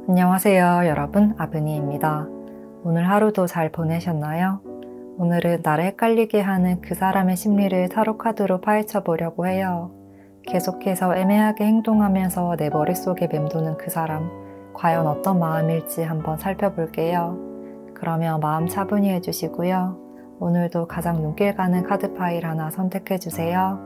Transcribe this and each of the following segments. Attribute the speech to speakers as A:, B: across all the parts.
A: 안녕하세요, 여러분. 아브니입니다. 오늘 하루도 잘 보내셨나요? 오늘은 나를 헷갈리게 하는 그 사람의 심리를 타로 카드로 파헤쳐 보려고 해요. 계속해서 애매하게 행동하면서 내 머릿속에 맴도는 그 사람, 과연 어떤 마음일지 한번 살펴볼게요. 그러면 마음 차분히 해주시고요. 오늘도 가장 눈길 가는 카드 파일 하나 선택해 주세요.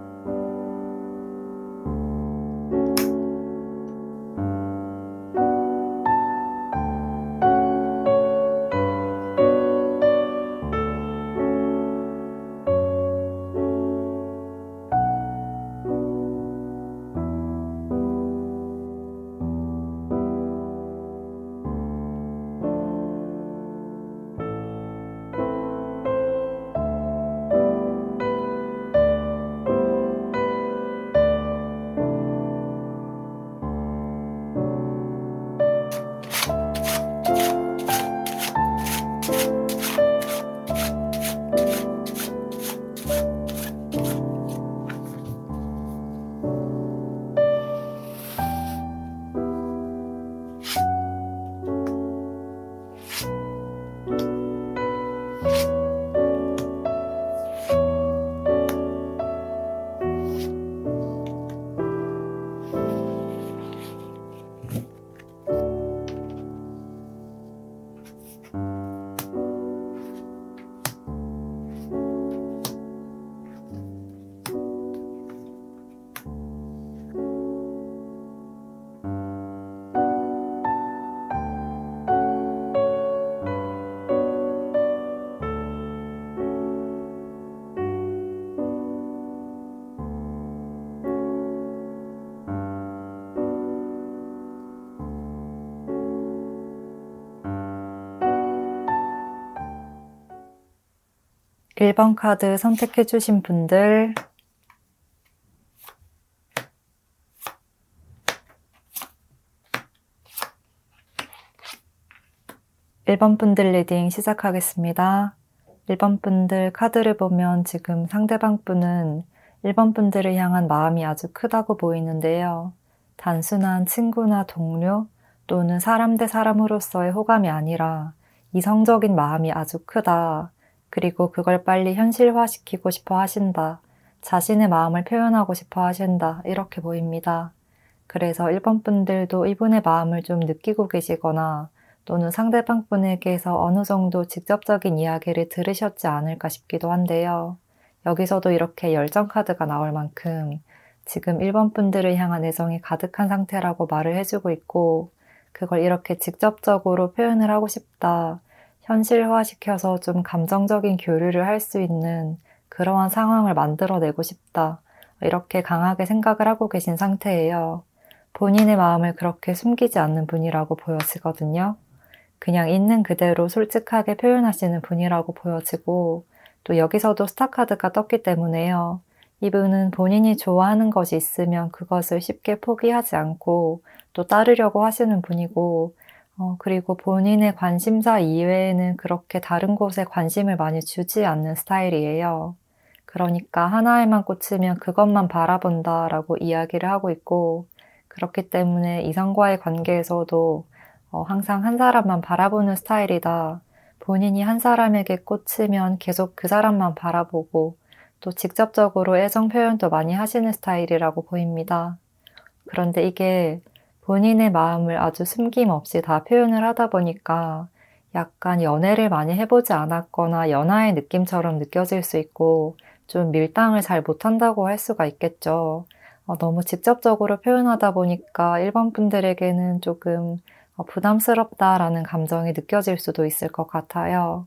A: (1번) 카드 선택해 주신 분들, (1번) 분들 리딩 시작하겠습니다. (1번) 분들 카드를 보면 지금 상대방 분은 (1번) 분들을 향한 마음이 아주 크다고 보이는데요. 단순한 친구나 동료 또는 사람 대 사람으로서의 호감이 아니라 이성적인 마음이 아주 크다. 그리고 그걸 빨리 현실화시키고 싶어 하신다. 자신의 마음을 표현하고 싶어 하신다. 이렇게 보입니다. 그래서 1번 분들도 이분의 마음을 좀 느끼고 계시거나 또는 상대방 분에게서 어느 정도 직접적인 이야기를 들으셨지 않을까 싶기도 한데요. 여기서도 이렇게 열정 카드가 나올 만큼 지금 1번 분들을 향한 애정이 가득한 상태라고 말을 해주고 있고, 그걸 이렇게 직접적으로 표현을 하고 싶다, 현실화시켜서 좀 감정적인 교류를 할 수 있는 그러한 상황을 만들어내고 싶다, 이렇게 강하게 생각을 하고 계신 상태예요. 본인의 마음을 그렇게 숨기지 않는 분이라고 보여지거든요. 그냥 있는 그대로 솔직하게 표현하시는 분이라고 보여지고, 또 여기서도 스타카드가 떴기 때문에요. 이분은 본인이 좋아하는 것이 있으면 그것을 쉽게 포기하지 않고 또 따르려고 하시는 분이고, 그리고 본인의 관심사 이외에는 그렇게 다른 곳에 관심을 많이 주지 않는 스타일이에요. 그러니까 하나에만 꽂히면 그것만 바라본다라고 이야기를 하고 있고, 그렇기 때문에 이성과의 관계에서도 항상 한 사람만 바라보는 스타일이다. 본인이 한 사람에게 꽂히면 계속 그 사람만 바라보고 또 직접적으로 애정 표현도 많이 하시는 스타일이라고 보입니다. 그런데 이게 본인의 마음을 아주 숨김없이 다 표현을 하다 보니까 약간 연애를 많이 해보지 않았거나 연하의 느낌처럼 느껴질 수 있고 좀 밀당을 잘 못한다고 할 수가 있겠죠. 너무 직접적으로 표현하다 보니까 1번 분들에게는 조금 부담스럽다라는 감정이 느껴질 수도 있을 것 같아요.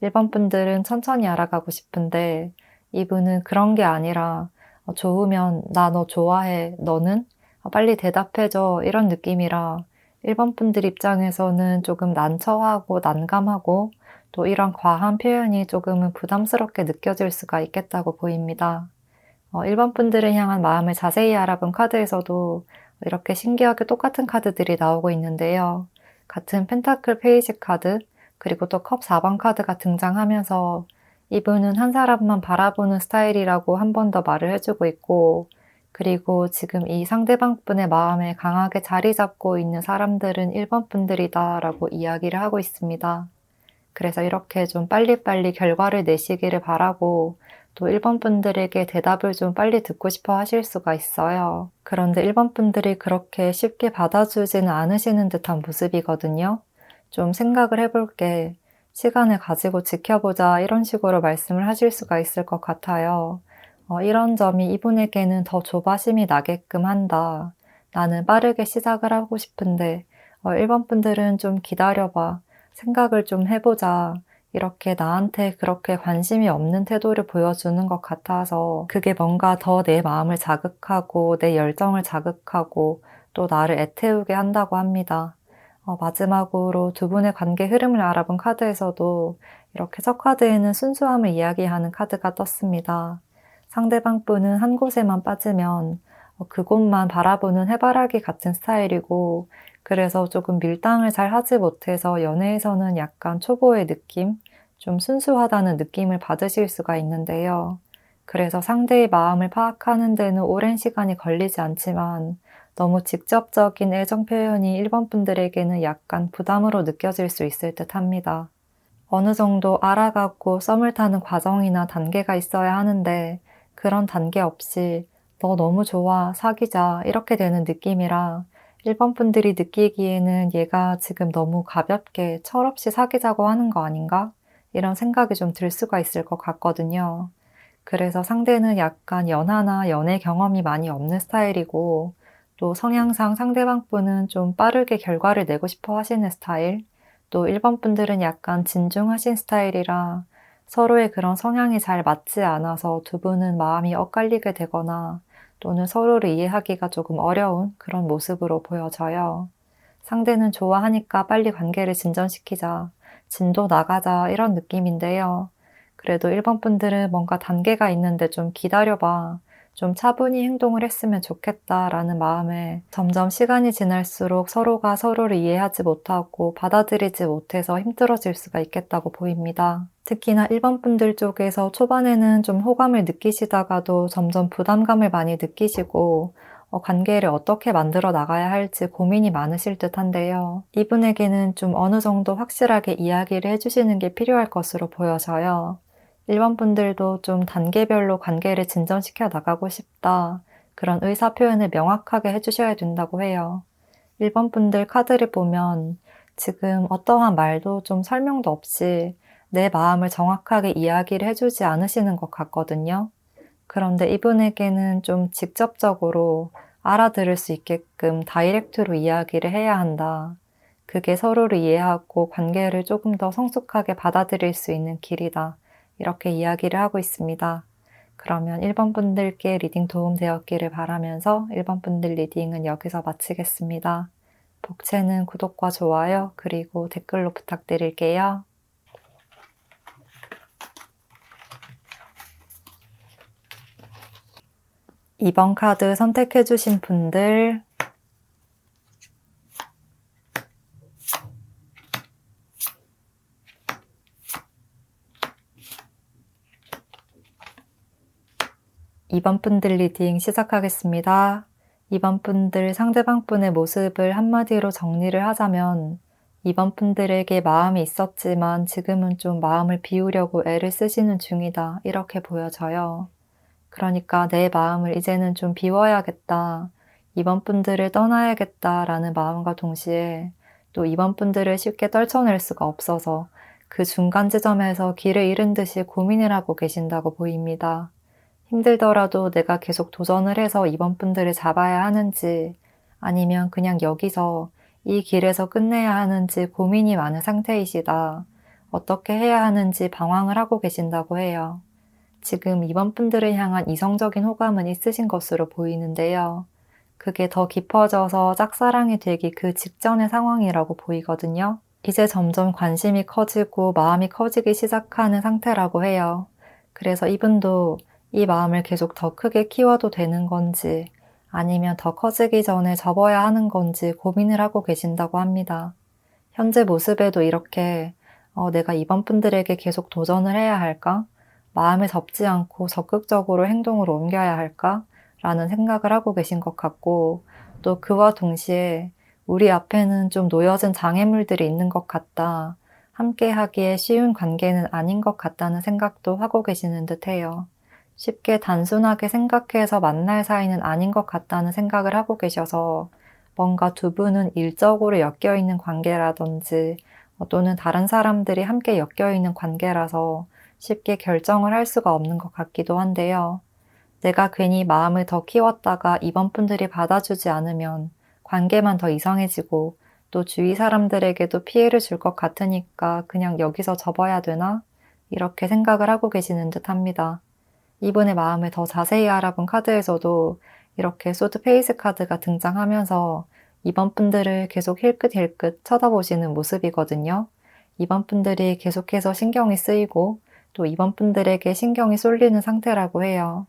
A: 1번 분들은 천천히 알아가고 싶은데 이분은 그런 게 아니라 좋으면 나 너 좋아해, 너는? 빨리 대답해줘, 이런 느낌이라 1번 분들 입장에서는 조금 난처하고 난감하고 또 이런 과한 표현이 조금은 부담스럽게 느껴질 수가 있겠다고 보입니다. 1번 분들을 향한 마음을 자세히 알아본 카드에서도 이렇게 신기하게 똑같은 카드들이 나오고 있는데요. 같은 펜타클 페이지 카드, 그리고 또 컵 4번 카드가 등장하면서 이분은 한 사람만 바라보는 스타일이라고 한 번 더 말을 해주고 있고, 그리고 지금 이 상대방 분의 마음에 강하게 자리 잡고 있는 사람들은 1번 분들이다 라고 이야기를 하고 있습니다. 그래서 이렇게 좀 빨리빨리 결과를 내시기를 바라고 또 1번 분들에게 대답을 좀 빨리 듣고 싶어 하실 수가 있어요. 그런데 1번 분들이 그렇게 쉽게 받아주지는 않으시는 듯한 모습이거든요. 좀 생각을 해볼게. 시간을 가지고 지켜보자 이런 식으로 말씀을 하실 수가 있을 것 같아요. 이런 점이 이분에게는 더 조바심이 나게끔 한다. 나는 빠르게 시작을 하고 싶은데 1번 분들은 좀 기다려봐. 생각을 좀 해보자. 이렇게 나한테 그렇게 관심이 없는 태도를 보여주는 것 같아서 그게 뭔가 더 내 마음을 자극하고 내 열정을 자극하고 또 나를 애태우게 한다고 합니다. 마지막으로 두 분의 관계 흐름을 알아본 카드에서도 이렇게 첫 카드에는 순수함을 이야기하는 카드가 떴습니다. 상대방 분은 한 곳에만 빠지면 그곳만 바라보는 해바라기 같은 스타일이고 그래서 조금 밀당을 잘 하지 못해서 연애에서는 약간 초보의 느낌? 좀 순수하다는 느낌을 받으실 수가 있는데요. 그래서 상대의 마음을 파악하는 데는 오랜 시간이 걸리지 않지만 너무 직접적인 애정 표현이 1번 분들에게는 약간 부담으로 느껴질 수 있을 듯 합니다. 어느 정도 알아가고 썸을 타는 과정이나 단계가 있어야 하는데 그런 단계 없이 너 너무 좋아, 사귀자 이렇게 되는 느낌이라 1번 분들이 느끼기에는 얘가 지금 너무 가볍게 철없이 사귀자고 하는 거 아닌가? 이런 생각이 좀 들 수가 있을 것 같거든요. 그래서 상대는 약간 연하나 연애 경험이 많이 없는 스타일이고 또 성향상 상대방 분은 좀 빠르게 결과를 내고 싶어 하시는 스타일, 또 1번 분들은 약간 진중하신 스타일이라 서로의 그런 성향이 잘 맞지 않아서 두 분은 마음이 엇갈리게 되거나 또는 서로를 이해하기가 조금 어려운 그런 모습으로 보여져요. 상대는 좋아하니까 빨리 관계를 진전시키자, 진도 나가자 이런 느낌인데요. 그래도 1번 분들은 뭔가 단계가 있는데 좀 기다려봐. 좀 차분히 행동을 했으면 좋겠다라는 마음에 점점 시간이 지날수록 서로가 서로를 이해하지 못하고 받아들이지 못해서 힘들어질 수가 있겠다고 보입니다. 특히나 1번 분들 쪽에서 초반에는 좀 호감을 느끼시다가도 점점 부담감을 많이 느끼시고 관계를 어떻게 만들어 나가야 할지 고민이 많으실 듯한데요. 이분에게는 좀 어느 정도 확실하게 이야기를 해주시는 게 필요할 것으로 보여져요. 1번 분들도 좀 단계별로 관계를 진전시켜 나가고 싶다. 그런 의사 표현을 명확하게 해주셔야 된다고 해요. 1번 분들 카드를 보면 지금 어떠한 말도 좀 설명도 없이 내 마음을 정확하게 이야기를 해주지 않으시는 것 같거든요. 그런데 이분에게는 좀 직접적으로 알아들을 수 있게끔 다이렉트로 이야기를 해야 한다. 그게 서로를 이해하고 관계를 조금 더 성숙하게 받아들일 수 있는 길이다. 이렇게 이야기를 하고 있습니다. 그러면 1번 분들께 리딩 도움되었기를 바라면서 1번 분들 리딩은 여기서 마치겠습니다. 복채는 구독과 좋아요 그리고 댓글로 부탁드릴게요. 2번 카드 선택해주신 분들 2번 분들 리딩 시작하겠습니다. 2번 분들 상대방 분의 모습을 한마디로 정리를 하자면 2번 분들에게 마음이 있었지만 지금은 좀 마음을 비우려고 애를 쓰시는 중이다. 이렇게 보여져요. 그러니까 내 마음을 이제는 좀 비워야겠다. 2번 분들을 떠나야겠다라는 마음과 동시에 또 2번 분들을 쉽게 떨쳐낼 수가 없어서 그 중간 지점에서 길을 잃은 듯이 고민을 하고 계신다고 보입니다. 힘들더라도 내가 계속 도전을 해서 2번 분들을 잡아야 하는지 아니면 그냥 여기서 이 길에서 끝내야 하는지 고민이 많은 상태이시다. 어떻게 해야 하는지 방황을 하고 계신다고 해요. 지금 2번 분들을 향한 이성적인 호감은 있으신 것으로 보이는데요. 그게 더 깊어져서 짝사랑이 되기 그 직전의 상황이라고 보이거든요. 이제 점점 관심이 커지고 마음이 커지기 시작하는 상태라고 해요. 그래서 이분도 이 마음을 계속 더 크게 키워도 되는 건지 아니면 더 커지기 전에 접어야 하는 건지 고민을 하고 계신다고 합니다. 현재 모습에도 이렇게 내가 2번 분들에게 계속 도전을 해야 할까? 마음을 접지 않고 적극적으로 행동으로 옮겨야 할까? 라는 생각을 하고 계신 것 같고, 또 그와 동시에 우리 앞에는 좀 놓여진 장애물들이 있는 것 같다. 함께 하기에 쉬운 관계는 아닌 것 같다는 생각도 하고 계시는 듯해요. 쉽게 단순하게 생각해서 만날 사이는 아닌 것 같다는 생각을 하고 계셔서 뭔가 두 분은 일적으로 엮여있는 관계라든지 또는 다른 사람들이 함께 엮여있는 관계라서 쉽게 결정을 할 수가 없는 것 같기도 한데요. 내가 괜히 마음을 더 키웠다가 이번 분들이 받아주지 않으면 관계만 더 이상해지고 또 주위 사람들에게도 피해를 줄 것 같으니까 그냥 여기서 접어야 되나? 이렇게 생각을 하고 계시는 듯 합니다. 이분의 마음을 더 자세히 알아본 카드에서도 이렇게 소드 페이스 카드가 등장하면서 이번 분들을 계속 힐끗힐끗 쳐다보시는 모습이거든요. 이번 분들이 계속해서 신경이 쓰이고 또 이번 분들에게 신경이 쏠리는 상태라고 해요.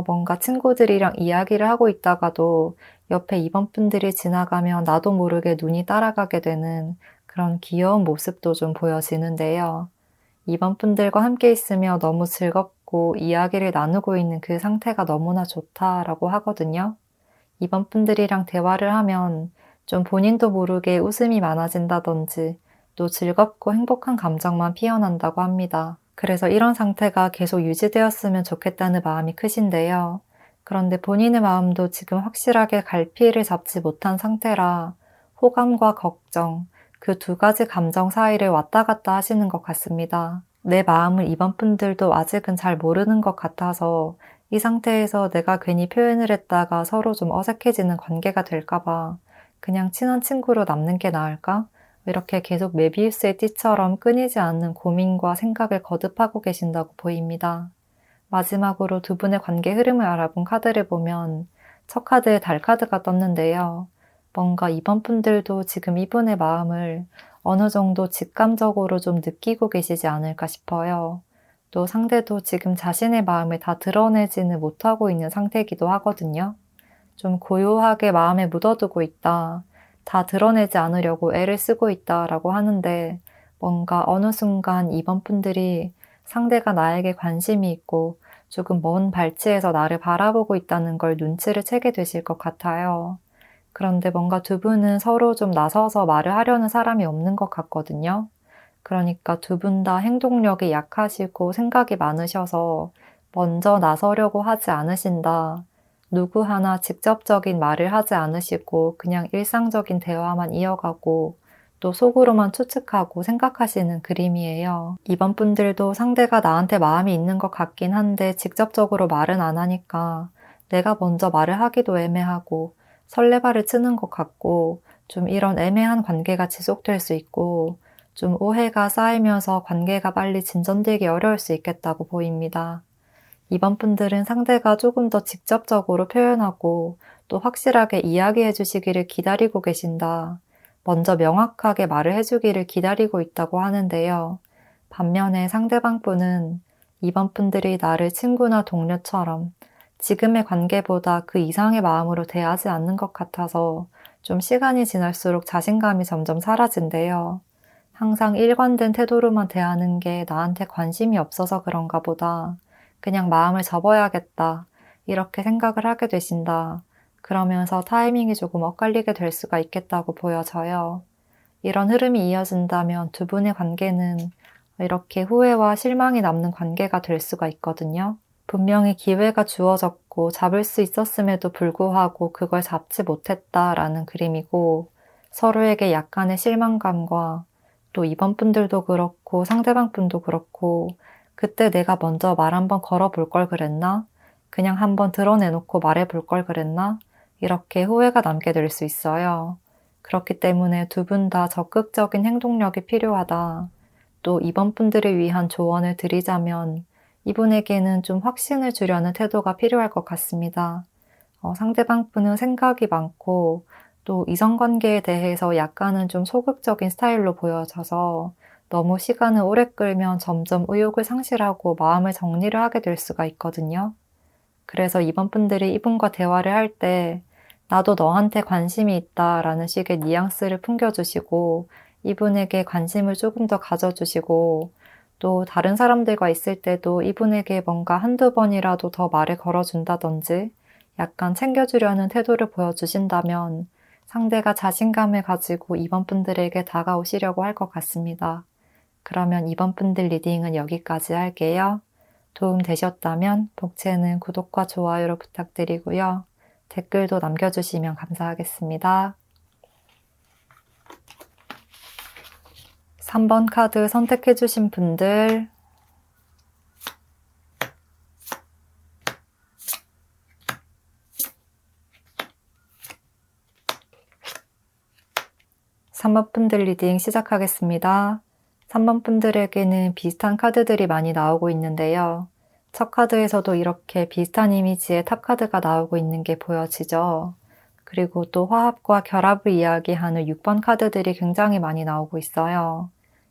A: 뭔가 친구들이랑 이야기를 하고 있다가도 옆에 이번 분들이 지나가면 나도 모르게 눈이 따라가게 되는 그런 귀여운 모습도 좀 보여지는데요. 이번 분들과 함께 있으며 너무 즐겁고 이야기를 나누고 있는 그 상태가 너무나 좋다라고 하거든요. 이번 분들이랑 대화를 하면 좀 본인도 모르게 웃음이 많아진다든지 또 즐겁고 행복한 감정만 피어난다고 합니다. 그래서 이런 상태가 계속 유지되었으면 좋겠다는 마음이 크신데요. 그런데 본인의 마음도 지금 확실하게 갈피를 잡지 못한 상태라 호감과 걱정, 그 두 가지 감정 사이를 왔다 갔다 하시는 것 같습니다. 내 마음을 이번 분들도 아직은 잘 모르는 것 같아서 이 상태에서 내가 괜히 표현을 했다가 서로 좀 어색해지는 관계가 될까봐 그냥 친한 친구로 남는 게 나을까? 이렇게 계속 메비우스의 띠처럼 끊이지 않는 고민과 생각을 거듭하고 계신다고 보입니다. 마지막으로 두 분의 관계 흐름을 알아본 카드를 보면 첫 카드에 달 카드가 떴는데요. 뭔가 이번 분들도 지금 이분의 마음을 어느 정도 직감적으로 좀 느끼고 계시지 않을까 싶어요. 또 상대도 지금 자신의 마음을 다 드러내지는 못하고 있는 상태이기도 하거든요. 좀 고요하게 마음에 묻어두고 있다. 다 드러내지 않으려고 애를 쓰고 있다라고 하는데 뭔가 어느 순간 이번 분들이 상대가 나에게 관심이 있고 조금 먼 발치에서 나를 바라보고 있다는 걸 눈치를 채게 되실 것 같아요. 그런데 뭔가 두 분은 서로 좀 나서서 말을 하려는 사람이 없는 것 같거든요. 그러니까 두 분 다 행동력이 약하시고 생각이 많으셔서 먼저 나서려고 하지 않으신다. 누구 하나 직접적인 말을 하지 않으시고 그냥 일상적인 대화만 이어가고 또 속으로만 추측하고 생각하시는 그림이에요. 이번 분들도 상대가 나한테 마음이 있는 것 같긴 한데 직접적으로 말은 안 하니까 내가 먼저 말을 하기도 애매하고 설레발을 치는 것 같고 좀 이런 애매한 관계가 지속될 수 있고 좀 오해가 쌓이면서 관계가 빨리 진전되기 어려울 수 있겠다고 보입니다. 이번 분들은 상대가 조금 더 직접적으로 표현하고 또 확실하게 이야기해 주시기를 기다리고 계신다. 먼저 명확하게 말을 해주기를 기다리고 있다고 하는데요. 반면에 상대방 분은 이번 분들이 나를 친구나 동료처럼 지금의 관계보다 그 이상의 마음으로 대하지 않는 것 같아서 좀 시간이 지날수록 자신감이 점점 사라진대요. 항상 일관된 태도로만 대하는 게 나한테 관심이 없어서 그런가 보다. 그냥 마음을 접어야겠다. 이렇게 생각을 하게 되신다. 그러면서 타이밍이 조금 엇갈리게 될 수가 있겠다고 보여져요. 이런 흐름이 이어진다면 두 분의 관계는 이렇게 후회와 실망이 남는 관계가 될 수가 있거든요. 분명히 기회가 주어졌고 잡을 수 있었음에도 불구하고 그걸 잡지 못했다라는 그림이고 서로에게 약간의 실망감과 또 이번 분들도 그렇고 상대방 분도 그렇고 그때 내가 먼저 말 한번 걸어볼 걸 그랬나? 그냥 한번 드러내놓고 말해볼 걸 그랬나? 이렇게 후회가 남게 될 수 있어요. 그렇기 때문에 두 분 다 적극적인 행동력이 필요하다. 또 이번 분들을 위한 조언을 드리자면 이분에게는 좀 확신을 주려는 태도가 필요할 것 같습니다. 상대방 분은 생각이 많고 또 이성관계에 대해서 약간은 좀 소극적인 스타일로 보여져서 너무 시간을 오래 끌면 점점 의욕을 상실하고 마음을 정리를 하게 될 수가 있거든요. 그래서 이번 분들이 이분과 대화를 할 때 나도 너한테 관심이 있다라는 식의 뉘앙스를 풍겨주시고 이분에게 관심을 조금 더 가져주시고 또 다른 사람들과 있을 때도 이분에게 뭔가 한두 번이라도 더 말을 걸어준다든지 약간 챙겨주려는 태도를 보여주신다면 상대가 자신감을 가지고 이번 분들에게 다가오시려고 할 것 같습니다. 그러면 이번 분들 리딩은 여기까지 할게요. 도움 되셨다면 복채는 구독과 좋아요로 부탁드리고요. 댓글도 남겨주시면 감사하겠습니다. 3번 카드 선택해주신 분들, (3번) 분들 리딩 시작하겠습니다. 3번 분들에게는 비슷한 카드들이 많이 나오고 있는데요. 첫 카드에서도 이렇게 비슷한 이미지의 탑 카드가 나오고 있는 게 보여지죠. 그리고 또 화합과 결합을 이야기하는 6번 카드들이 굉장히 많이 나오고 있어요.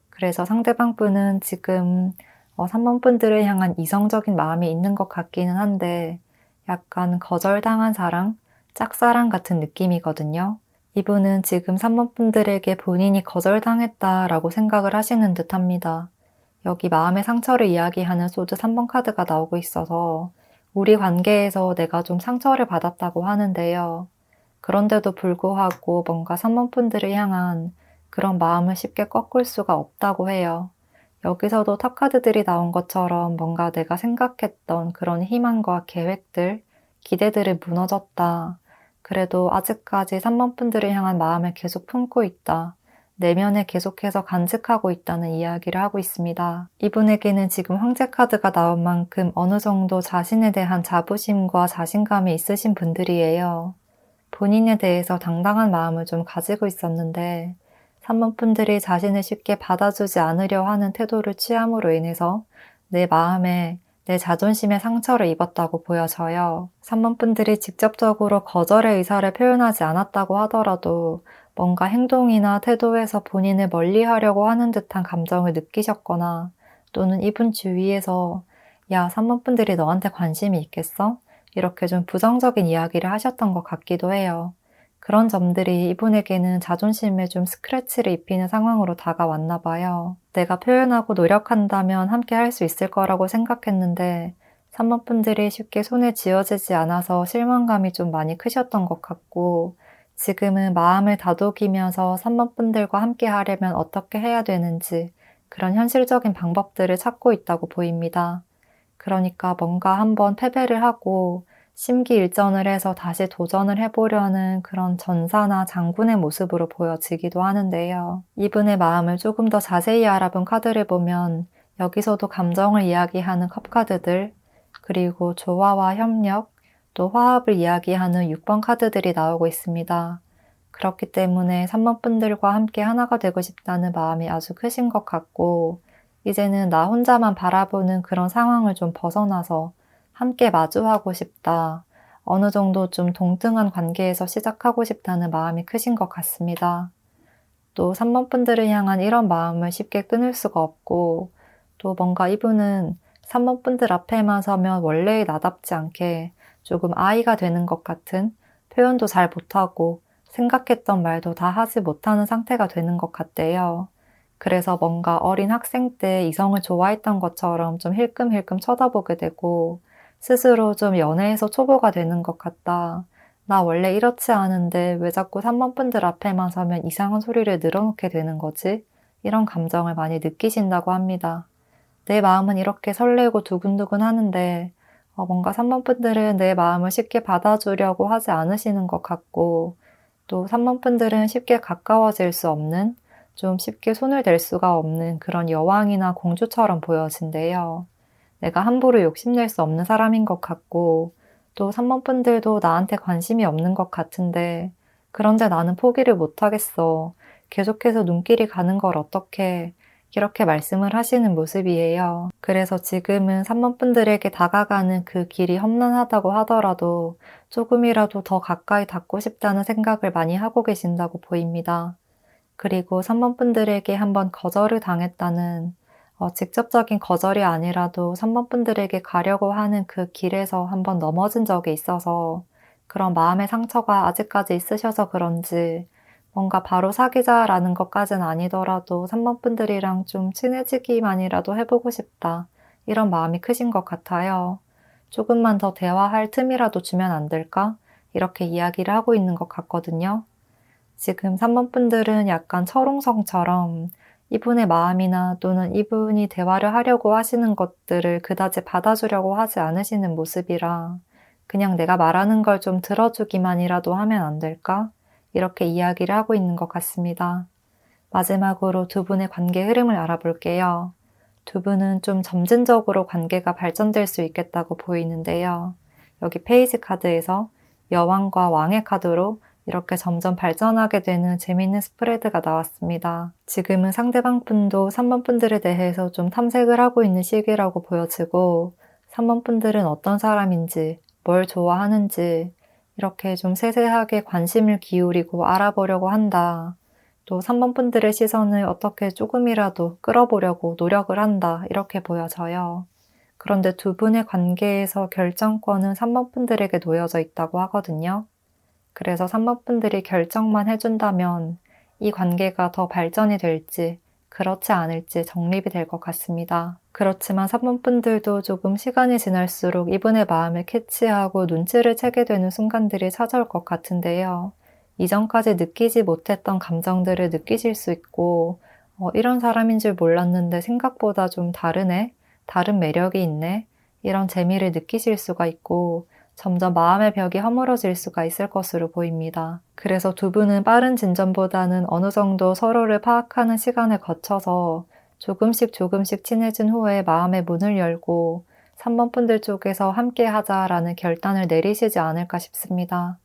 A: 그래서 상대방 분은 지금 3번 분들을 향한 이성적인 마음이 있는 것 같기는 한데 약간 거절당한 사랑, 짝사랑 같은 느낌이거든요. 이분은 지금 3번 분들에게 본인이 거절당했다라고 생각을 하시는 듯 합니다. 여기 마음의 상처를 이야기하는 소드 3번 카드가 나오고 있어서 우리 관계에서 내가 좀 상처를 받았다고 하는데요. 그런데도 불구하고 뭔가 3번 분들을 향한 그런 마음을 쉽게 꺾을 수가 없다고 해요. 여기서도 탑 카드들이 나온 것처럼 뭔가 내가 생각했던 그런 희망과 계획들, 기대들을 무너졌다. 그래도 아직까지 3번 분들을 향한 마음을 계속 품고 있다. 내면에 계속해서 간직하고 있다는 이야기를 하고 있습니다. 이분에게는 지금 황제 카드가 나온 만큼 어느 정도 자신에 대한 자부심과 자신감이 있으신 분들이에요. 본인에 대해서 당당한 마음을 좀 가지고 있었는데 3번 분들이 자신을 쉽게 받아주지 않으려 하는 태도를 취함으로 인해서 내 마음에 내 자존심에 상처를 입었다고 보여져요. 3번 분들이 직접적으로 거절의 의사를 표현하지 않았다고 하더라도 뭔가 행동이나 태도에서 본인을 멀리하려고 하는 듯한 감정을 느끼셨거나 또는 이분 주위에서 야, 3번 분들이 너한테 관심이 있겠어? 이렇게 좀 부정적인 이야기를 하셨던 것 같기도 해요. 그런 점들이 이분에게는 자존심에 좀 스크래치를 입히는 상황으로 다가왔나 봐요. 내가 표현하고 노력한다면 함께 할 수 있을 거라고 생각했는데 3번 분들이 쉽게 손에 쥐어지지 않아서 실망감이 좀 많이 크셨던 것 같고 지금은 마음을 다독이면서 3번 분들과 함께 하려면 어떻게 해야 되는지 그런 현실적인 방법들을 찾고 있다고 보입니다. 그러니까 뭔가 한번 패배를 하고 심기일전을 해서 다시 도전을 해보려는 그런 전사나 장군의 모습으로 보여지기도 하는데요. 이분의 마음을 조금 더 자세히 알아본 카드를 보면 여기서도 감정을 이야기하는 컵카드들, 그리고 조화와 협력, 또 화합을 이야기하는 6번 카드들이 나오고 있습니다. 그렇기 때문에 3번 분들과 함께 하나가 되고 싶다는 마음이 아주 크신 것 같고 이제는 나 혼자만 바라보는 그런 상황을 좀 벗어나서 함께 마주하고 싶다. 어느 정도 좀 동등한 관계에서 시작하고 싶다는 마음이 크신 것 같습니다. 또 3번 분들을 향한 이런 마음을 쉽게 끊을 수가 없고 또 뭔가 이분은 3번 분들 앞에만 서면 원래의 나답지 않게 조금 아이가 되는 것 같은 표현도 잘 못하고 생각했던 말도 다 하지 못하는 상태가 되는 것 같대요. 그래서 뭔가 어린 학생 때 이성을 좋아했던 것처럼 좀 힐끔힐끔 쳐다보게 되고 스스로 좀 연애에서 초보가 되는 것 같다. 나 원래 이렇지 않은데 왜 자꾸 3번 분들 앞에만 서면 이상한 소리를 늘어놓게 되는 거지? 이런 감정을 많이 느끼신다고 합니다. 내 마음은 이렇게 설레고 두근두근 하는데 뭔가 3번 분들은 내 마음을 쉽게 받아주려고 하지 않으시는 것 같고 또 3번 분들은 쉽게 가까워질 수 없는 좀 쉽게 손을 댈 수가 없는 그런 여왕이나 공주처럼 보여진대요. 내가 함부로 욕심낼 수 없는 사람인 것 같고 또 3번 분들도 나한테 관심이 없는 것 같은데 그런데 나는 포기를 못하겠어. 계속해서 눈길이 가는 걸 어떡해. 이렇게 말씀을 하시는 모습이에요. 그래서 지금은 3번 분들에게 다가가는 그 길이 험난하다고 하더라도 조금이라도 더 가까이 닿고 싶다는 생각을 많이 하고 계신다고 보입니다. 그리고 3번 분들에게 한번 거절을 당했다는 직접적인 거절이 아니라도 3번 분들에게 가려고 하는 그 길에서 한번 넘어진 적이 있어서 그런 마음의 상처가 아직까지 있으셔서 그런지 뭔가 바로 사귀자라는 것까진 아니더라도 3번 분들이랑 좀 친해지기만이라도 해보고 싶다. 이런 마음이 크신 것 같아요. 조금만 더 대화할 틈이라도 주면 안 될까? 이렇게 이야기를 하고 있는 것 같거든요. 지금 3번 분들은 약간 철옹성처럼 이분의 마음이나 또는 이분이 대화를 하려고 하시는 것들을 그다지 받아주려고 하지 않으시는 모습이라 그냥 내가 말하는 걸 좀 들어주기만이라도 하면 안 될까? 이렇게 이야기를 하고 있는 것 같습니다. 마지막으로 두 분의 관계 흐름을 알아볼게요. 두 분은 좀 점진적으로 관계가 발전될 수 있겠다고 보이는데요. 여기 페이지 카드에서 여왕과 왕의 카드로 이렇게 점점 발전하게 되는 재미있는 스프레드가 나왔습니다. 지금은 상대방 분도 3번 분들에 대해서 좀 탐색을 하고 있는 시기라고 보여지고 3번 분들은 어떤 사람인지, 뭘 좋아하는지 이렇게 좀 세세하게 관심을 기울이고 알아보려고 한다. 또 3번 분들의 시선을 어떻게 조금이라도 끌어보려고 노력을 한다. 이렇게 보여져요. 그런데 두 분의 관계에서 결정권은 3번 분들에게 놓여져 있다고 하거든요. 그래서 3번 분들이 결정만 해준다면 이 관계가 더 발전이 될지 그렇지 않을지 정립이 될 것 같습니다. 그렇지만 3번 분들도 조금 시간이 지날수록 이분의 마음을 캐치하고 눈치를 채게 되는 순간들이 찾아올 것 같은데요. 이전까지 느끼지 못했던 감정들을 느끼실 수 있고 이런 사람인 줄 몰랐는데 생각보다 좀 다르네? 다른 매력이 있네? 이런 재미를 느끼실 수가 있고 점점 마음의 벽이 허물어질 수가 있을 것으로 보입니다. 그래서 두 분은 빠른 진전보다는 어느 정도 서로를 파악하는 시간을 거쳐서 조금씩 친해진 후에 마음의 문을 열고 3번 분들 쪽에서 함께 하자라는 결단을 내리시지 않을까 싶습니다.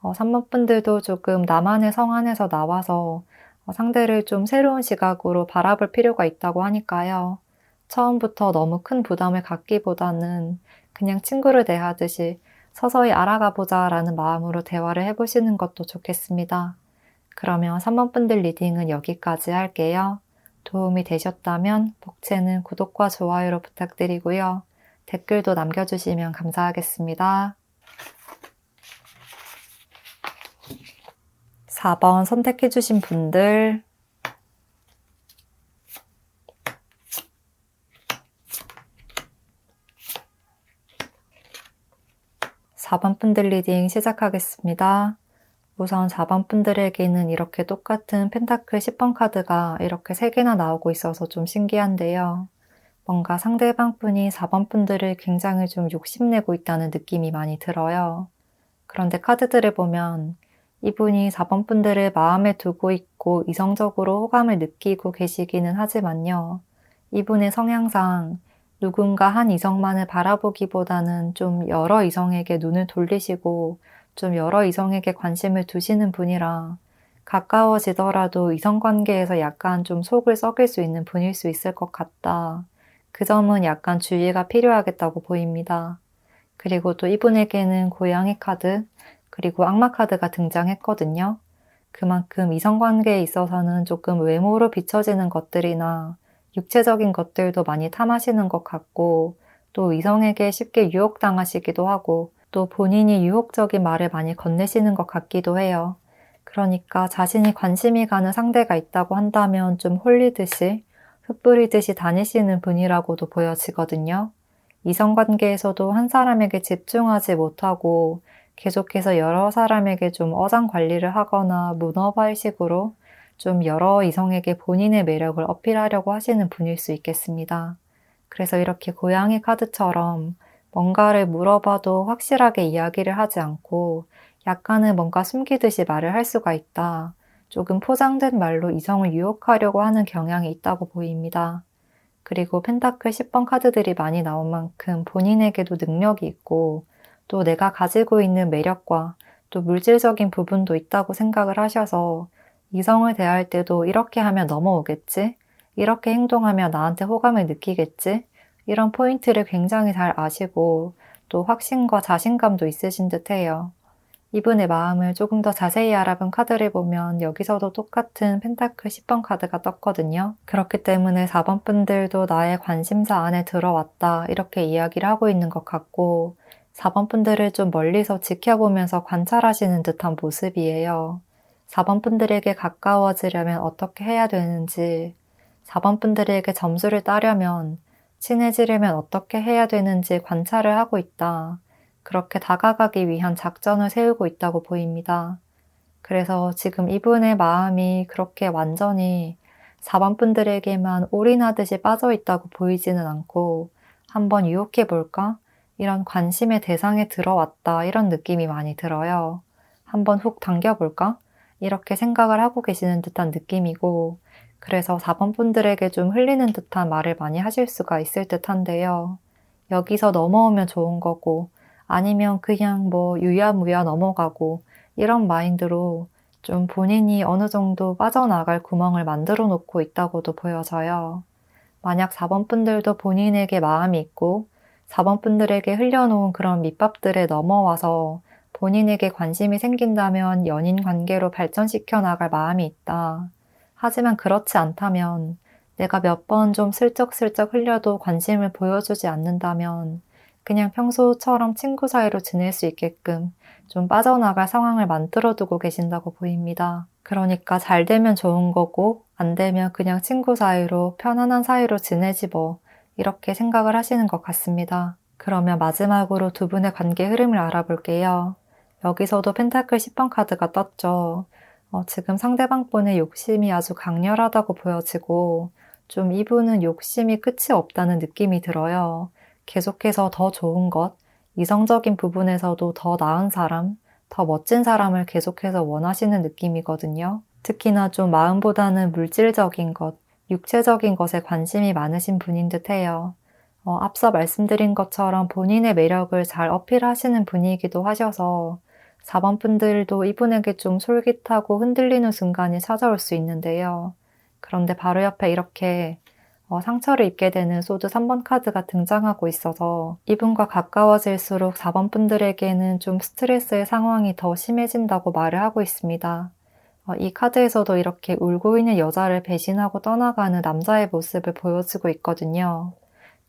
A: 3번 분들도 조금 나만의 성 안에서 나와서 상대를 좀 새로운 시각으로 바라볼 필요가 있다고 하니까요. 처음부터 너무 큰 부담을 갖기보다는 그냥 친구를 대하듯이 서서히 알아가 보자라는 마음으로 대화를 해보시는 것도 좋겠습니다. 그러면 3번 분들 리딩은 여기까지 할게요. 도움이 되셨다면 복채는 구독과 좋아요로 부탁드리고요. 댓글도 남겨주시면 감사하겠습니다. 4번 선택해주신 분들 4번 분들 리딩 시작하겠습니다. 우선 4번 분들에게는 이렇게 똑같은 펜타클 10번 카드가 이렇게 3개나 나오고 있어서 좀 신기한데요. 뭔가 상대방 분이 4번 분들을 굉장히 좀 욕심내고 있다는 느낌이 많이 들어요. 그런데 카드들을 보면 이분이 4번 분들을 마음에 두고 있고 이성적으로 호감을 느끼고 계시기는 하지만요. 이분의 성향상 누군가 한 이성만을 바라보기보다는 좀 여러 이성에게 눈을 돌리시고 좀 여러 이성에게 관심을 두시는 분이라 가까워지더라도 이성관계에서 약간 좀 속을 썩일 수 있는 분일 수 있을 것 같다. 그 점은 약간 주의가 필요하겠다고 보입니다. 그리고 또 이분에게는 고양이 카드, 그리고 악마 카드가 등장했거든요. 그만큼 이성관계에 있어서는 조금 외모로 비춰지는 것들이나 육체적인 것들도 많이 탐하시는 것 같고 또 이성에게 쉽게 유혹당하시기도 하고 또 본인이 유혹적인 말을 많이 건네시는 것 같기도 해요. 그러니까 자신이 관심이 가는 상대가 있다고 한다면 좀 홀리듯이 흩뿌리듯이 다니시는 분이라고도 보여지거든요. 이성관계에서도 한 사람에게 집중하지 못하고 계속해서 여러 사람에게 좀 어장 관리를 하거나 문어발식으로 좀 여러 이성에게 본인의 매력을 어필하려고 하시는 분일 수 있겠습니다. 그래서 이렇게 고양이 카드처럼 뭔가를 물어봐도 확실하게 이야기를 하지 않고 약간은 뭔가 숨기듯이 말을 할 수가 있다. 조금 포장된 말로 이성을 유혹하려고 하는 경향이 있다고 보입니다. 그리고 펜타클 10번 카드들이 많이 나온 만큼 본인에게도 능력이 있고 또 내가 가지고 있는 매력과 또 물질적인 부분도 있다고 생각을 하셔서 이성을 대할 때도 이렇게 하면 넘어오겠지? 이렇게 행동하면 나한테 호감을 느끼겠지? 이런 포인트를 굉장히 잘 아시고 또 확신과 자신감도 있으신 듯해요. 이분의 마음을 조금 더 자세히 알아본 카드를 보면 여기서도 똑같은 펜타클 10번 카드가 떴거든요. 그렇기 때문에 4번 분들도 나의 관심사 안에 들어왔다 이렇게 이야기를 하고 있는 것 같고 4번 분들을 좀 멀리서 지켜보면서 관찰하시는 듯한 모습이에요. 4번 분들에게 가까워지려면 어떻게 해야 되는지 4번 분들에게 점수를 따려면 친해지려면 어떻게 해야 되는지 관찰을 하고 있다. 그렇게 다가가기 위한 작전을 세우고 있다고 보입니다. 그래서 지금 이분의 마음이 그렇게 완전히 4번 분들에게만 올인하듯이 빠져 있다고 보이지는 않고 한번 유혹해 볼까? 이런 관심의 대상에 들어왔다 이런 느낌이 많이 들어요. 한번 훅 당겨볼까? 이렇게 생각을 하고 계시는 듯한 느낌이고 그래서 4번 분들에게 좀 흘리는 듯한 말을 많이 하실 수가 있을 듯한데요. 여기서 넘어오면 좋은 거고 아니면 그냥 뭐 유야무야 넘어가고 이런 마인드로 좀 본인이 어느 정도 빠져나갈 구멍을 만들어 놓고 있다고도 보여져요. 만약 4번 분들도 본인에게 마음이 있고 4번 분들에게 흘려놓은 그런 밑밥들에 넘어와서 본인에게 관심이 생긴다면 연인 관계로 발전시켜 나갈 마음이 있다. 하지만 그렇지 않다면 내가 몇 번 좀 슬쩍슬쩍 흘려도 관심을 보여주지 않는다면 그냥 평소처럼 친구 사이로 지낼 수 있게끔 좀 빠져나갈 상황을 만들어 두고 계신다고 보입니다. 그러니까 잘 되면 좋은 거고 안 되면 그냥 친구 사이로 편안한 사이로 지내지 뭐 이렇게 생각을 하시는 것 같습니다. 그러면 마지막으로 두 분의 관계 흐름을 알아볼게요. 여기서도 펜타클 10번 카드가 떴죠. 지금 상대방 분의 욕심이 아주 강렬하다고 보여지고 좀 이분은 욕심이 끝이 없다는 느낌이 들어요. 계속해서 더 좋은 것, 이성적인 부분에서도 더 나은 사람, 더 멋진 사람을 계속해서 원하시는 느낌이거든요. 특히나 좀 마음보다는 물질적인 것, 육체적인 것에 관심이 많으신 분인 듯 해요. 앞서 말씀드린 것처럼 본인의 매력을 잘 어필하시는 분이기도 하셔서 4번 분들도 이분에게 좀 솔깃하고 흔들리는 순간이 찾아올 수 있는데요. 그런데 바로 옆에 이렇게 상처를 입게 되는 소드 3번 카드가 등장하고 있어서 이분과 가까워질수록 4번 분들에게는 좀 스트레스의 상황이 더 심해진다고 말을 하고 있습니다. 이 카드에서도 이렇게 울고 있는 여자를 배신하고 떠나가는 남자의 모습을 보여주고 있거든요.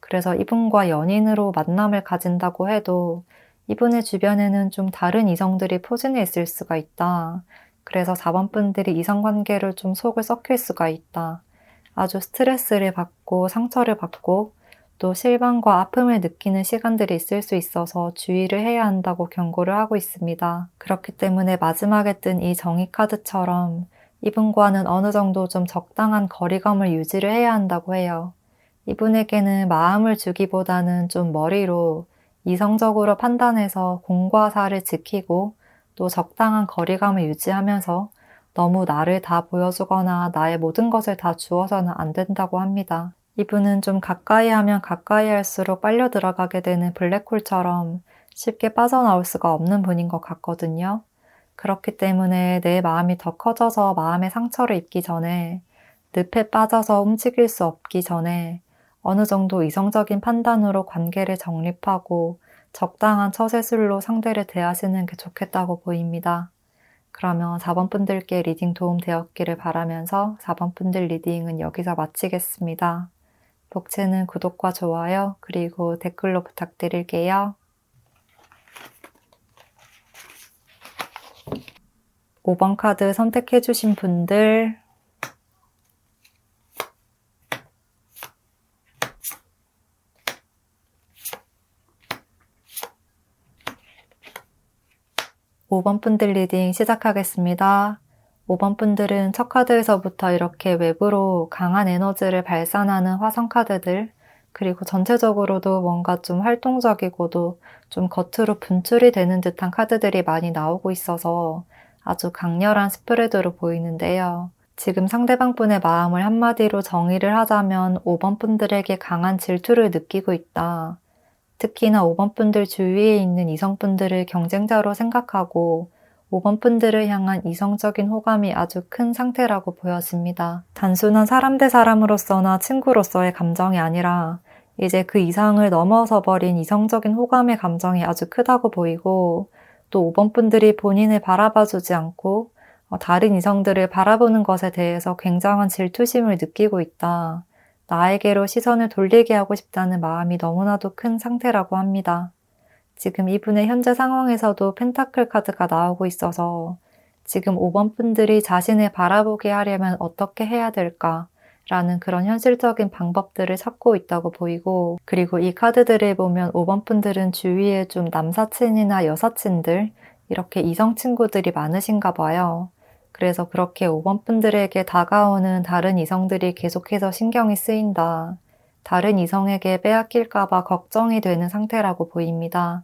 A: 그래서 이분과 연인으로 만남을 가진다고 해도 이분의 주변에는 좀 다른 이성들이 포진해 있을 수가 있다. 그래서 4번 분들이 이성관계를 좀 속을 썩힐 수가 있다. 아주 스트레스를 받고 상처를 받고 또 실망과 아픔을 느끼는 시간들이 있을 수 있어서 주의를 해야 한다고 경고를 하고 있습니다. 그렇기 때문에 마지막에 뜬 이 정의 카드처럼 이분과는 어느 정도 좀 적당한 거리감을 유지를 해야 한다고 해요. 이분에게는 마음을 주기보다는 좀 머리로 이성적으로 판단해서 공과 사를 지키고 또 적당한 거리감을 유지하면서 너무 나를 다 보여주거나 나의 모든 것을 다 주어서는 안 된다고 합니다. 이분은 좀 가까이 하면 가까이 할수록 빨려 들어가게 되는 블랙홀처럼 쉽게 빠져나올 수가 없는 분인 것 같거든요. 그렇기 때문에 내 마음이 더 커져서 마음의 상처를 입기 전에 늪에 빠져서 움직일 수 없기 전에 어느 정도 이성적인 판단으로 관계를 정립하고 적당한 처세술로 상대를 대하시는 게 좋겠다고 보입니다. 그러면 4번 분들께 리딩 도움되었기를 바라면서 4번 분들 리딩은 여기서 마치겠습니다. 복채는 구독과 좋아요 그리고 댓글로 부탁드릴게요. 5번 카드 선택해주신 분들 5번 분들 리딩 시작하겠습니다. 5번 분들은 첫 카드에서부터 이렇게 외부로 강한 에너지를 발산하는 화성 카드들 그리고 전체적으로도 뭔가 좀 활동적이고도 좀 겉으로 분출이 되는 듯한 카드들이 많이 나오고 있어서 아주 강렬한 스프레드로 보이는데요. 지금 상대방 분의 마음을 한마디로 정의를 하자면 5번 분들에게 강한 질투를 느끼고 있다. 특히나 5번 분들 주위에 있는 이성분들을 경쟁자로 생각하고 5번 분들을 향한 이성적인 호감이 아주 큰 상태라고 보여집니다. 단순한 사람 대 사람으로서나 친구로서의 감정이 아니라 이제 그 이상을 넘어서 버린 이성적인 호감의 감정이 아주 크다고 보이고 또 5번 분들이 본인을 바라봐주지 않고 다른 이성들을 바라보는 것에 대해서 굉장한 질투심을 느끼고 있다. 나에게로 시선을 돌리게 하고 싶다는 마음이 너무나도 큰 상태라고 합니다. 지금 이분의 현재 상황에서도 펜타클 카드가 나오고 있어서 지금 5번 분들이 자신을 바라보게 하려면 어떻게 해야 될까? 라는 그런 현실적인 방법들을 찾고 있다고 보이고, 그리고 이 카드들을 보면 5번 분들은 주위에 좀 남사친이나 여사친들, 이렇게 이성 친구들이 많으신가 봐요. 그래서 그렇게 5번 분들에게 다가오는 다른 이성들이 계속해서 신경이 쓰인다. 다른 이성에게 빼앗길까봐 걱정이 되는 상태라고 보입니다.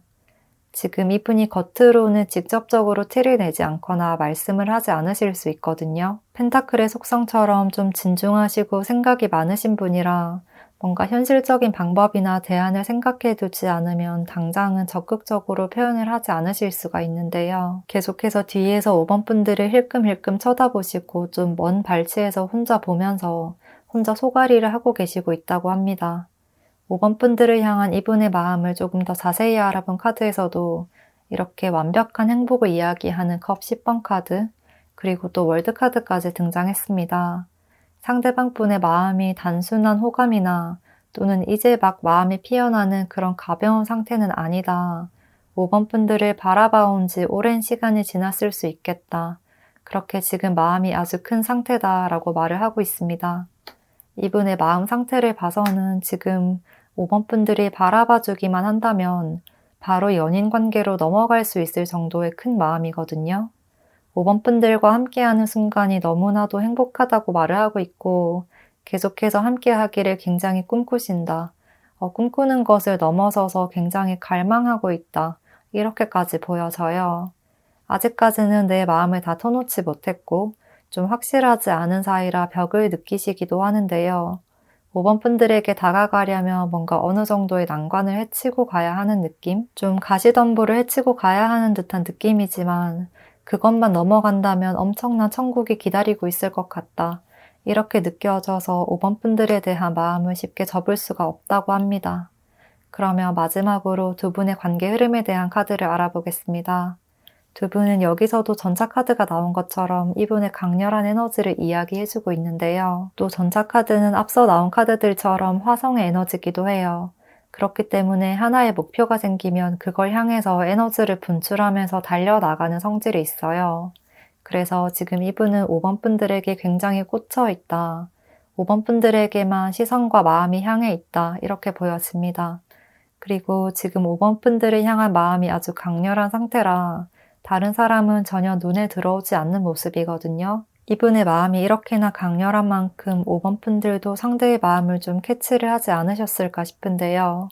A: 지금 이분이 겉으로는 직접적으로 티를 내지 않거나 말씀을 하지 않으실 수 있거든요. 펜타클의 속성처럼 좀 진중하시고 생각이 많으신 분이라 뭔가 현실적인 방법이나 대안을 생각해 두지 않으면 당장은 적극적으로 표현을 하지 않으실 수가 있는데요. 계속해서 뒤에서 5번 분들을 힐끔힐끔 쳐다보시고 좀 먼 발치에서 혼자 보면서 혼자 소가리를 하고 계시고 있다고 합니다. 5번 분들을 향한 이분의 마음을 조금 더 자세히 알아본 카드에서도 이렇게 완벽한 행복을 이야기하는 컵 10번 카드, 그리고 또 월드 카드까지 등장했습니다. 상대방 분의 마음이 단순한 호감이나 또는 이제 막 마음이 피어나는 그런 가벼운 상태는 아니다. 5번 분들을 바라봐온 지 오랜 시간이 지났을 수 있겠다. 그렇게 지금 마음이 아주 큰 상태다라고 말을 하고 있습니다. 이분의 마음 상태를 봐서는 지금 5번 분들이 바라봐주기만 한다면 바로 연인 관계로 넘어갈 수 있을 정도의 큰 마음이거든요. 5번 분들과 함께하는 순간이 너무나도 행복하다고 말을 하고 있고 계속해서 함께하기를 굉장히 꿈꾸신다. 꿈꾸는 것을 넘어서서 굉장히 갈망하고 있다. 이렇게까지 보여져요. 아직까지는 내 마음을 다 터놓지 못했고 좀 확실하지 않은 사이라 벽을 느끼시기도 하는데요. 5번 분들에게 다가가려면 뭔가 어느 정도의 난관을 헤치고 가야 하는 느낌? 좀 가시덤불을 헤치고 가야 하는 듯한 느낌이지만 그것만 넘어간다면 엄청난 천국이 기다리고 있을 것 같다. 이렇게 느껴져서 5번 분들에 대한 마음을 쉽게 접을 수가 없다고 합니다. 그러면 마지막으로 두 분의 관계 흐름에 대한 카드를 알아보겠습니다. 두 분은 여기서도 전차카드가 나온 것처럼 이분의 강렬한 에너지를 이야기해주고 있는데요. 또 전차카드는 앞서 나온 카드들처럼 화성의 에너지이기도 해요. 그렇기 때문에 하나의 목표가 생기면 그걸 향해서 에너지를 분출하면서 달려나가는 성질이 있어요. 그래서 지금 이분은 5번 분들에게 굉장히 꽂혀 있다. 5번 분들에게만 시선과 마음이 향해 있다. 이렇게 보여집니다. 그리고 지금 5번 분들을 향한 마음이 아주 강렬한 상태라 다른 사람은 전혀 눈에 들어오지 않는 모습이거든요. 이분의 마음이 이렇게나 강렬한 만큼 5번 분들도 상대의 마음을 좀 캐치를 하지 않으셨을까 싶은데요.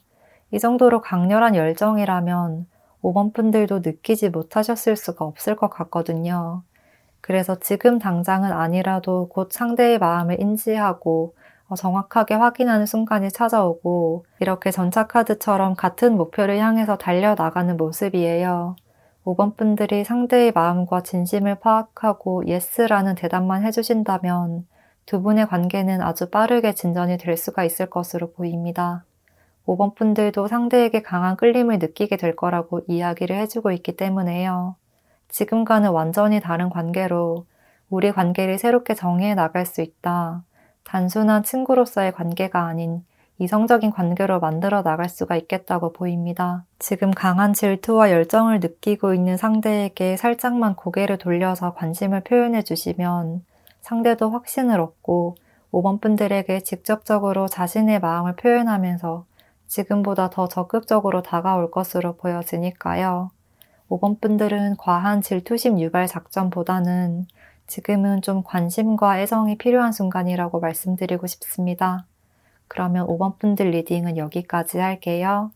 A: 이 정도로 강렬한 열정이라면 5번 분들도 느끼지 못하셨을 수가 없을 것 같거든요. 그래서 지금 당장은 아니라도 곧 상대의 마음을 인지하고 정확하게 확인하는 순간이 찾아오고 이렇게 전차카드처럼 같은 목표를 향해서 달려나가는 모습이에요. 5번 분들이 상대의 마음과 진심을 파악하고 예스라는 대답만 해주신다면 두 분의 관계는 아주 빠르게 진전이 될 수가 있을 것으로 보입니다. 5번 분들도 상대에게 강한 끌림을 느끼게 될 거라고 이야기를 해주고 있기 때문에요. 지금과는 완전히 다른 관계로 우리 관계를 새롭게 정의해 나갈 수 있다. 단순한 친구로서의 관계가 아닌 이성적인 관계로 만들어 나갈 수가 있겠다고 보입니다. 지금 강한 질투와 열정을 느끼고 있는 상대에게 살짝만 고개를 돌려서 관심을 표현해 주시면 상대도 확신을 얻고 5번 분들에게 직접적으로 자신의 마음을 표현하면서 지금보다 더 적극적으로 다가올 것으로 보여지니까요. 5번 분들은 과한 질투심 유발 작전보다는 지금은 좀 관심과 애정이 필요한 순간이라고 말씀드리고 싶습니다. 그러면 5번 분들 리딩은 여기까지 할게요.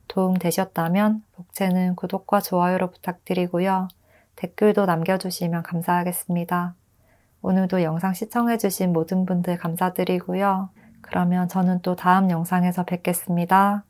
A: 도움 되셨다면 복채는 구독과 좋아요로 부탁드리고요. 댓글도 남겨주시면 감사하겠습니다. 오늘도 영상 시청해주신 모든 분들 감사드리고요. 그러면 저는 또 다음 영상에서 뵙겠습니다.